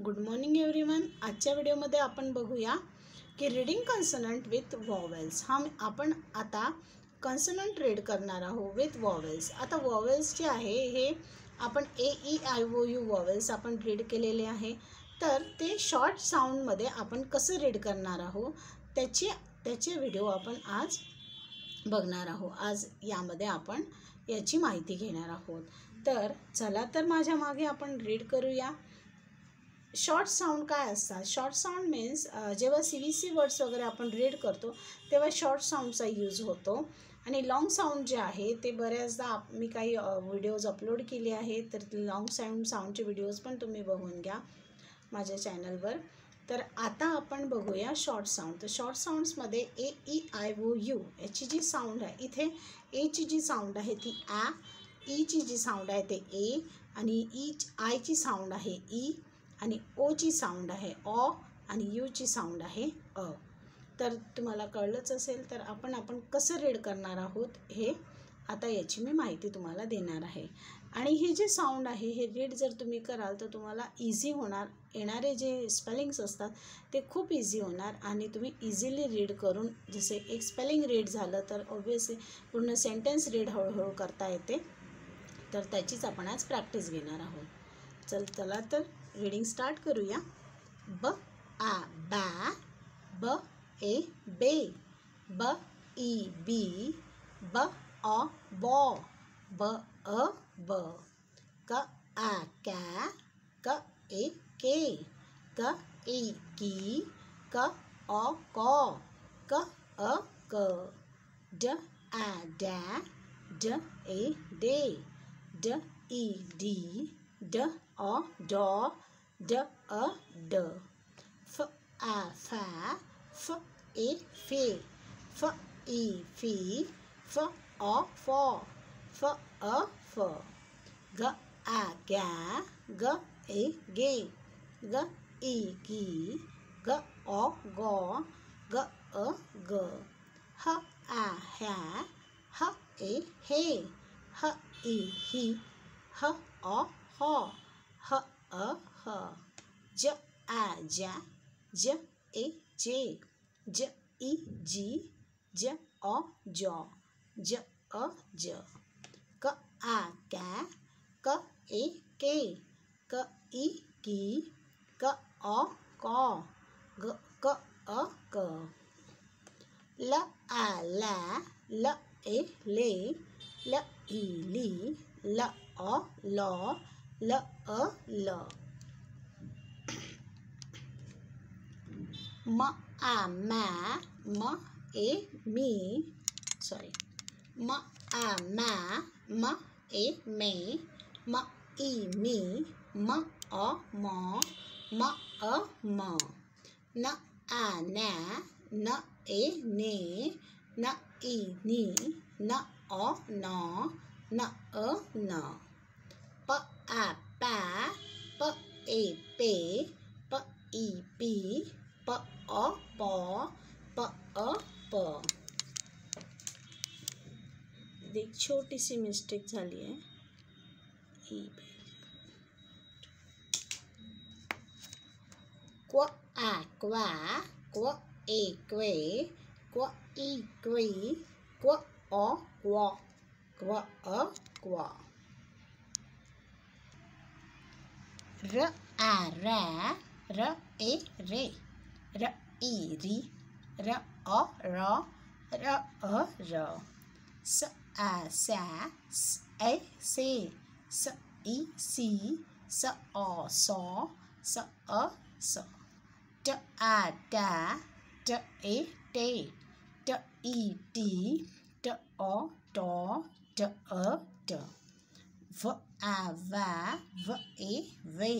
Good morning everyone. आजच्या व्हिडिओमध्ये आपण बघूया की रीडिंग कॉन्सोनंट विथ वॉवेल्स। आपण आता कॉन्सोनंट रीड करणार आहोत विथ वॉवेल्स। आता वॉवेल्स जे आहे हे आपण AEIOU वॉवेल्स आपण रीड केलेले आहे, तर ते शॉर्ट साऊंडमध्ये आपण कसं रीड करणार आहोत त्याचे व्हिडिओ आपण आज बघणार आहोत। आज यामध्ये आपण याची माहिती घेणार आहोत। तर चला तर माझ्या मागे आपण रीड करूया। शॉर्ट साऊंड काय असतात? शॉर्ट साऊंड मीन्स जेव्हा CVC वर्ड्स वगैरे आपण रीड करतो तेव्हा शॉर्ट साऊंडचा यूज होतो, आणि लॉंग साऊंड जे आहे ते बऱ्याचदा मी काही व्हिडिओज अपलोड केले आहेत, तर लॉंग साऊंडचे व्हिडिओज पण तुम्ही बघून घ्या माझ्या चॅनलवर। तर आता आपण बघूया शॉर्ट साऊंड। तर शॉर्ट साऊंड्समध्ये AEIOU याची जी साऊंड आहे, इथे एची जी साऊंड आहे ती आ, ईची जी साऊंड आहे ते ए, आणि आयची साऊंड आहे ई, आणि ओची साऊंड आहे ऑ, आणि यूची साऊंड आहे अ। तर तुम्हाला कळलंच असेल, तर आपण कसं रीड करणार आहोत हे आता याची मी माहिती तुम्हाला देणार आहे। आणि हे जे साऊंड आहे हे रीड जर तुम्ही कराल तर तुम्हाला इझी होणार, येणारे जे स्पेलिंग्स असतात ते खूप इझी होणार, आणि तुम्ही इझिली रीड करून, जसे एक स्पेलिंग रीड झालं तर ऑब्वियसली पूर्ण सेंटेन्स रीड हळूहळू करता येते। तर त्याचीच आपण आज प्रॅक्टिस घेणार आहोत। चला तर रीडिंग स्टार्ट करूया। ब आ बॅ, ब ए बे, ब ई बी, ब ऑ बॉ, ब अ ब, क आ कै, क ए के, क ई की, क ऑ कॉ, क अ क, ड आ डै, ड ए डे, ड ई डी, ड ऑ डॉ, ड अ ड, फ आ फै, फ ए फे, फ ई फी, फ ऑ फॉ, फ अ फ, ग आ गै, ग ए गे, ग ई गी, ग ऑ गॉ, ग अ ग, ह आ है, ह ए हे, ह ई ही, ह ऑ हॉ, ह अ ह, ज आ जै, ज ए जे, ज ई जी, ज ऑ जॉ, ज अ ज, क आ कै, क ए के, क ई की, क ऑ कॉ, क अ क, ल आ लै, ल ए ले, ल ई ली, ल ऑ लॉ, ल अ ल, म आ मै, म ए मी, म आ मै, म ए मे, म ई मी, म ऑ मॉ, म अ म, न आ नै, न ए ने, न ई नी, न ऑ नॉ, न अ न, प आ पै, प ए पे, प ई पी, प ऑ पॉ, प अ प। एक छोटी सी मिस्टेक झाली आहे, क्व आ क्वै, क्व ए क्वे, क्व ई क्वी, क्व ऑ क्वॉ, क्व अ क्वॉ, र आ रै, र ए रे, र ई री, र ऑ रॉ, र अ र, स आ सै, स ए से, स ई सी, स ऑ सॉ, स अ स, ट आ टै, ट ए टे, ट ई टी, ट ऑ टॉ, ट अ ट, व आ वै, व ए वे,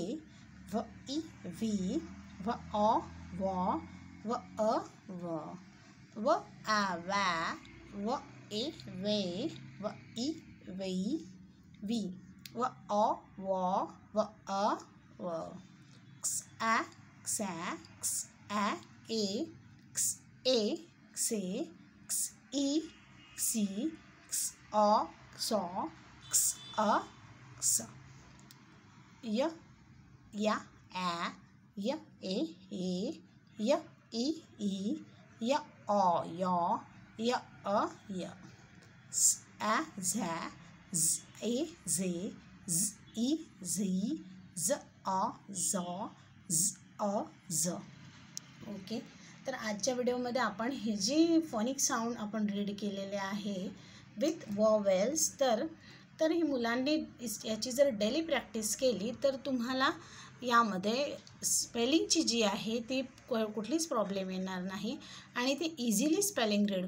व ई वी, व ऑ वॉ, व अ व, व आ वै, व ए वे, व ई वी, वी, व ऑ वॉ, व अ व, क्स आ क्सै, क्स आ ए, क्स ए क्से, क्स ई क्सी, क्स ऑ सॉ, क्स अ क्स, य या ए, य ए य ई य अ य अ य स ॲ झॅ झ ए झे झ ई झी ज अ झ झ अ झ. ओके, तर आजच्या व्हिडिओमध्ये आपण हे जे फॉनिक साऊंड आपण रीड केलेले आहे विथ वॉवेल्स, तर ही मुलांनी याची जर डेली प्रॅक्टिस केली तर तुम्हाला यामध्ये स्पेलिंगची जी आहे ती कुठलीच प्रॉब्लेम येणार नाही आणि ती इझिली स्पेलिंग रीड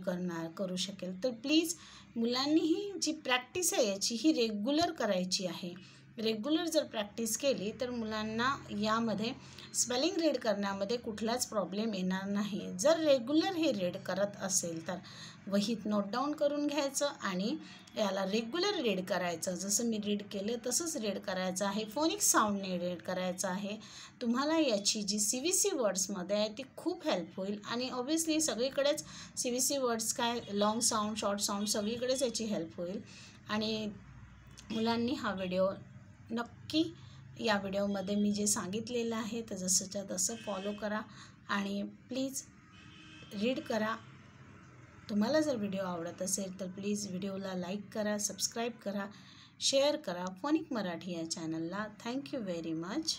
करू शकेल. तर प्लीज मुलांनी ही जी प्रॅक्टिस आहे याची ही रेग्युलर करायची आहे. रेग्युलर जर प्रॅक्टिस केली तर मुलांना यामध्ये स्पेलिंग रीड करण्यामध्ये कुठलाच प्रॉब्लेम येणार नाही. जर रेग्युलर हे रीड करत असेल तर वहीत नोट डाऊन करून घ्यायचं आणि याला रेग्युलर रीड करायचं. जसं मी रीड केलं तसंच रीड करायचं आहे. फोनिक साऊंडने रीड करायचं आहे. तुम्हाला याची जी CVC वर्ड्समध्ये आहे ती खूप हेल्प होईल आणि ऑब्व्हियसली सगळीकडेच CVC वर्ड्स काय लॉंग साऊंड शॉर्ट साऊंड सगळीकडेच याची हेल्प होईल. आणि मुलांनी हा व्हिडिओ नक्की या व्हिडिओमध्ये मी जे सांगितलेलं आहे तर जसंच्या तसं फॉलो करा आणि प्लीज रीड करा. तुम्हाला जर व्हिडिओ आवडत असेल तर प्लीज व्हिडिओला लाईक करा, सबस्क्राईब करा, शेअर करा फोनिक मराठी या चॅनलला. Thank you very much.